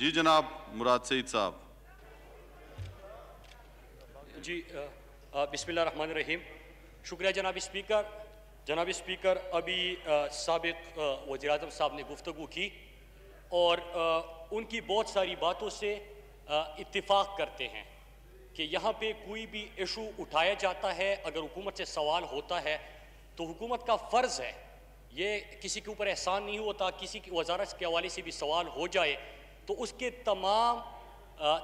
जी जनाब मुराद सईद साहब। जी बिस्मिल्लाहिर्रहमानिर्रहीम। शुक्रिया जनाब स्पीकर। जनाब स्पीकर, अभी साबिक वज़ीर-ए-आज़म साहब ने गुफ्तगू की और उनकी बहुत सारी बातों से इत्तिफाक करते हैं कि यहाँ पे कोई भी इशू उठाया जाता है, अगर हुकूमत से सवाल होता है तो हुकूमत का फ़र्ज़ है, ये किसी के ऊपर एहसान नहीं होता, किसी की वज़ारत के हवाले से भी सवाल हो जाए तो उसके तमाम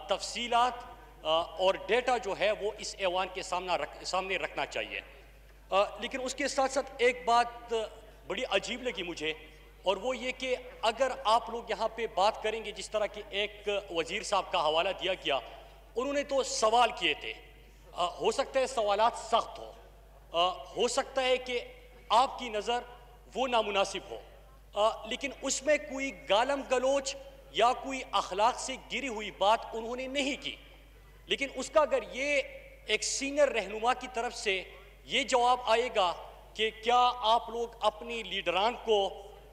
तफसीलात और डेटा जो है वो इस ऐवान के सामने रखना चाहिए। लेकिन उसके साथ साथ एक बात बड़ी अजीब लगी मुझे, और वो ये कि अगर आप लोग यहाँ पे बात करेंगे, जिस तरह के एक वज़ीर साहब का हवाला दिया गया, उन्होंने तो सवाल किए थे, हो सकता है सवालात सख्त हो सकता है कि आपकी नज़र वो नामुनासिब हो, लेकिन उसमें कोई गालम गलोच या कोई अखलाक से गिरी हुई बात उन्होंने नहीं की। लेकिन उसका अगर ये एक सीनियर रहनुमा की तरफ से ये जवाब आएगा कि क्या आप लोग अपनी लीडरान को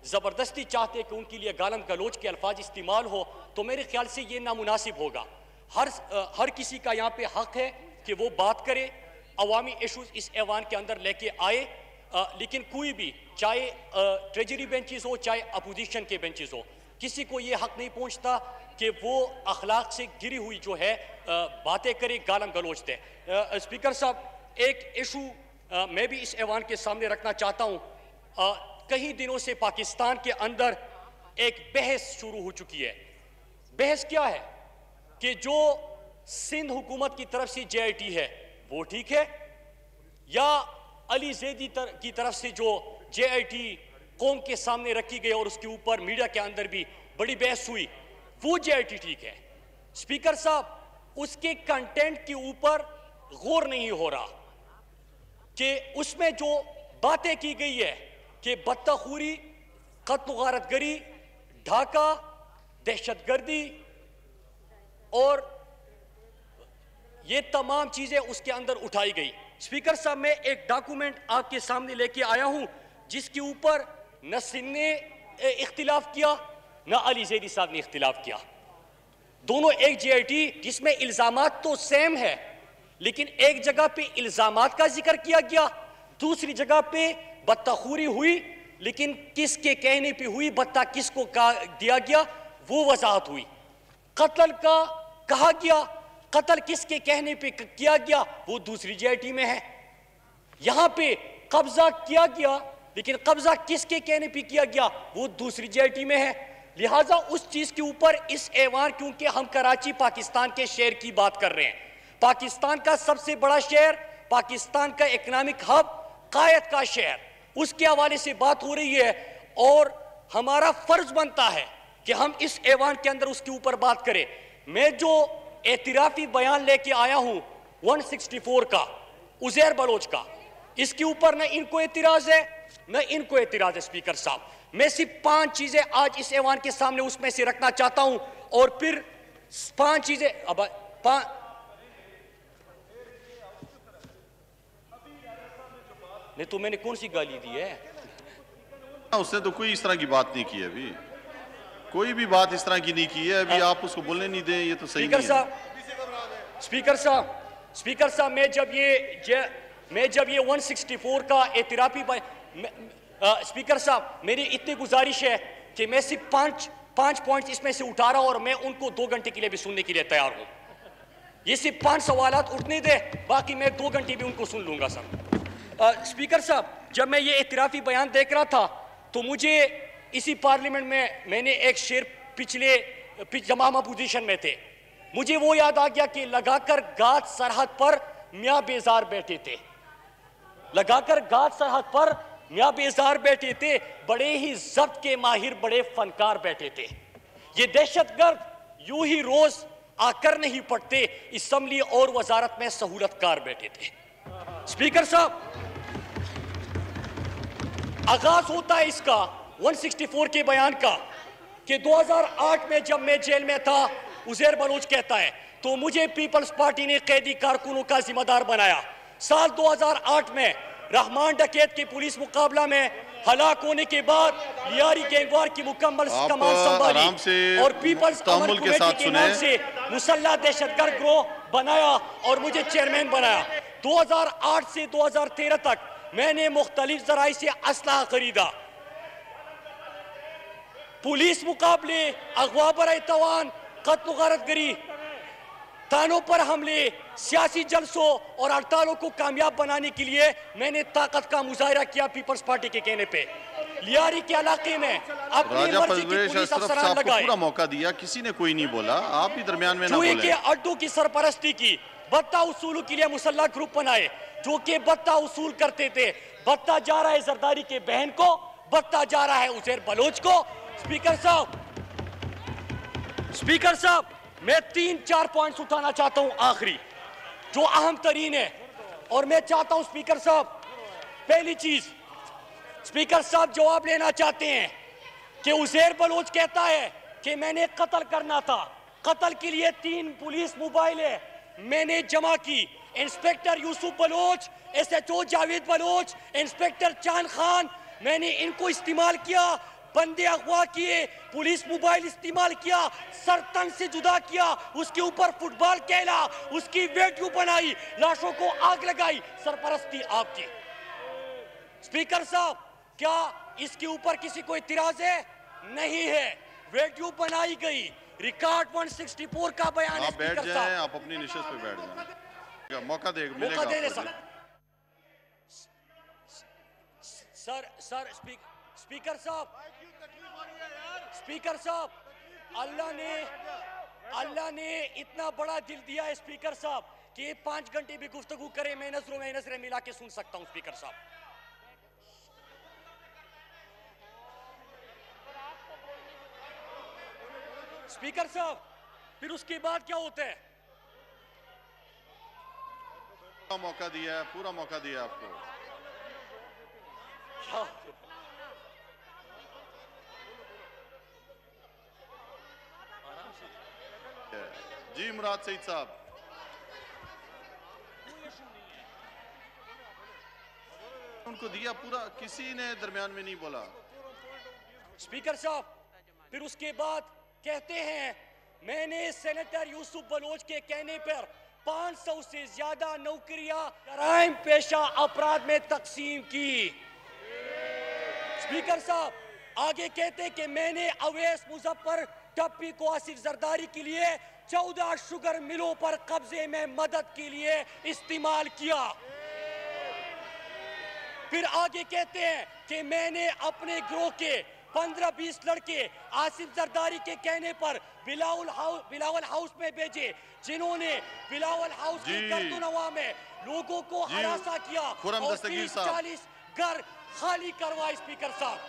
ज़बरदस्ती चाहते कि उनके लिए गालम गलोच के अल्फाज इस्तेमाल हो, तो मेरे ख्याल से ये नामुनासिब होगा। हर किसी का यहाँ पे हक है कि वो बात करे, अवामी इशूज़ इस ऐवान के अंदर लेके आए, लेकिन कोई भी, चाहे ट्रेजरी बेंचेस हो चाहे अपोजिशन के बेंचेस हो, किसी को ये हक नहीं पहुँचता कि वो अखलाक से गिरी हुई जो है बातें करे, गालम गलोच दे। स्पीकर साहब, एक इशू मैं भी इस ऐवान के सामने रखना चाहता हूँ। कई दिनों से पाकिस्तान के अंदर एक बहस शुरू हो चुकी है। बहस क्या है कि जो सिंध हुकूमत की तरफ से JIT है वो ठीक है, या अली ज़ैदी की तरफ से जो JIT कौम के सामने रखी गई और उसके ऊपर मीडिया के अंदर भी बड़ी बहस हुई, वो JIT ठीक है। स्पीकर साहब, उसके कंटेंट के ऊपर गौर नहीं हो रहा कि उसमें जो बातें की गई है कि बदतखूरी, कत्ल गारतगरी, ढाका, दहशतगर्दी और ये तमाम चीजें उसके अंदर उठाई गई। स्पीकर साहब, मैं एक डॉक्यूमेंट आपके सामने लेके आया हूं जिसके ऊपर न सिंध ने इख्तिलाफ किया न अली ज़ैदी साहब ने इख्तिलाफ किया। दोनों एक JIT जिसमें इल्जामात तो सेम है, लेकिन एक जगह पे इल्जामात का जिक्र किया गया, दूसरी जगह पे बदतखूरी हुई, लेकिन किसके कहने पे हुई, बत्ता किसको दिया गया वो वजाहत हुई। कत्ल का कहा गया, कत्ल किसके कहने पे किया गया वो दूसरी JIT में है। यहां पे कब्जा किया गया, लेकिन कब्जा किसके कहने पे किया गया वो दूसरी JIT में है। लिहाजा उस चीज के ऊपर इस ऐवान, क्योंकि हम कराची पाकिस्तान के शहर की बात कर रहे हैं, पाकिस्तान का सबसे बड़ा शहर, पाकिस्तान का इकोनॉमिक हब, कायद का शहर, उसके हवाले से बात हो रही है और हमारा फर्ज बनता है कि हम इस ऐवान के अंदर उसके ऊपर बात करें। मैं जो एतराफी बयान लेके आया हूं 164 का, उज़ैर बलोच का, इसके ऊपर न इनको एतराज है न इनको एतराज है। स्पीकर साहब, मैं सिर्फ 5 चीजें आज इस ऐवान के सामने उसमें से रखना चाहता हूं और फिर 5 चीजें नहीं तो मैंने कौन सी गाली दी है? उसने तो कोई इस तरह की बात नहीं की है, अभी कोई भी बात इस तरह की नहीं की है। अभी आप उसको बोलने नहीं दें, ये तो सही नहीं है। स्पीकर साहब, मैं जब ये 164 का एतराफी स्पीकर साहब, मेरी इतनी गुजारिश है कि मैं सिर्फ 5 पॉइंट्स इसमें से उठा रहा हूं और मैं उनको 2 घंटे के लिए भी सुनने के लिए तैयार हूं। ये सिर्फ 5 सवालात उठने दे, बाकी मैं 2 घंटे भी उनको सुन लूंगा सर। स्पीकर साहब, जब मैं ये एतराफी बयान देख रहा था तो मुझे इसी पार्लियामेंट में मैंने एक शेर जब हम अपोजिशन में थे, मुझे वो याद आ गया कि लगाकर गाद सरहद पर मियां बेजार बैठे थे, लगाकर गाद सरहद पर मियां बेजार बैठे थे, बड़े ही जब्त के माहिर बड़े फनकार बैठे थे। ये दहशतगर्द यूं ही रोज आकर नहीं पड़ते, असम्बली और वजारत में सहूलतकार बैठे थे। स्पीकर साहब, आगाज होता है इसका 164 के बयान का कि 2008 में जब मैं जेल में था, उज़ैर बलोच कहता है, तो मुझे पीपल्स पार्टी ने कैदी कारकुनों का जिम्मेदार बनाया। साल 2008 में रहमान डकैत के पुलिस मुकाबला में हलाक होने के बाद लियारी गैंगवार की मुकम्मल कमान संभाली और पीपल्स अमन कमेटी के नाम से मुसल्ला दहशतगर्द गिरोह बनाया और मुझे चेयरमैन बनाया। 2008 से 2013 तक मैंने मुख्तलिफ जराए से असलहा खरीदा। पुलिस मुकाबले, अगवा बराए तवान, कत्ल गारतगरी, थानों पर हमले, सियासी जलसों और हड़तालों को कामयाब बनाने के लिए मैंने ताकत का मुजाहिरा किया। पीपल्स पार्टी के कहने पे लियारी के इलाके में अपनी मर्जी की पुलिस अफसरान लगाए। पूरा मौका दिया, किसी ने कोई नहीं बोला, आप भी दरमियान में ना जुए बोले। के अड्डों की सरपरस्ती की, बत्ता उसूलों के लिए मुसल्ला ग्रुप बनाए जो कि बत्ता उसूल करते थे। बत्ता जा रहा है जरदारी के बहन को, बत्ता जा रहा है उजैर बलोच को। स्पीकर साहब, मैं 3-4 पॉइंट्स उठाना चाहता हूं आखिरी, जो अहम तरीन है। और मैं चाहता हूं स्पीकर साहब, पहली चीज, स्पीकर साहब जवाब लेना चाहते हैं कि उजैर बलोच कहता है कि मैंने कत्ल करना था। कत्ल के लिए 3 पुलिस मोबाइल है मैंने जमा की। Inspector Yusuf Baloch, SHO Javed Baloch, inspector Chand Khan, मैंने इनको इस्तेमाल किया। बंदे अगवा किए, पुलिस मोबाइल इस्तेमाल किया, सरतन से जुदा किया, उसके ऊपर फुटबॉल खेला, उसकी वीडियो बनाई, लाशों को आग लगाई। सरपरस्ती आपकी। स्पीकर साहब, क्या इसके ऊपर किसी को इतराज है? नहीं है। वीडियो बनाई गई, रिकॉर्ड 164 का बयान है। आप बैठ जाएं, आप अपनी निशस्त पे बैठ जाएं। मौका दे मौका दे रहे सर। स्पीकर साहब, अल्लाह ने इतना बड़ा दिल दिया है स्पीकर साहब कि 5 घंटे भी गुफ्तगू करे मैं नजरें मिला के सुन सकता हूं। स्पीकर साहब, फिर उसके बाद क्या होता है? मौका दिया है, पूरा मौका दिया आपको। जी मुराद सईद साहब, उनको दिया पूरा, किसी ने दरमियान में नहीं बोला। स्पीकर साहब, फिर उसके बाद कहते हैं मैंने सेनेटर यूसुफ बलोच के कहने पर 500 से ज्यादा नौकरियां जराइम पेशा अपराध में तकसीम की। स्पीकर साहब, आगे कहते कि मैंने अवैस मुजफ्फर टप्पी को आसिफ जरदारी के लिए 14 शुगर मिलों पर कब्जे में मदद के लिए इस्तेमाल किया। फिर आगे कहते हैं कि मैंने अपने गिरोह के 15-20 लड़के आसिफ जरदारी के कहने पर बिलावल हाउस में भेजे, जिन्होंने बिलावल हाउस की गर्दनवा में लोगों को हरासा किया और 40 घर खाली करवाए। स्पीकर साहब,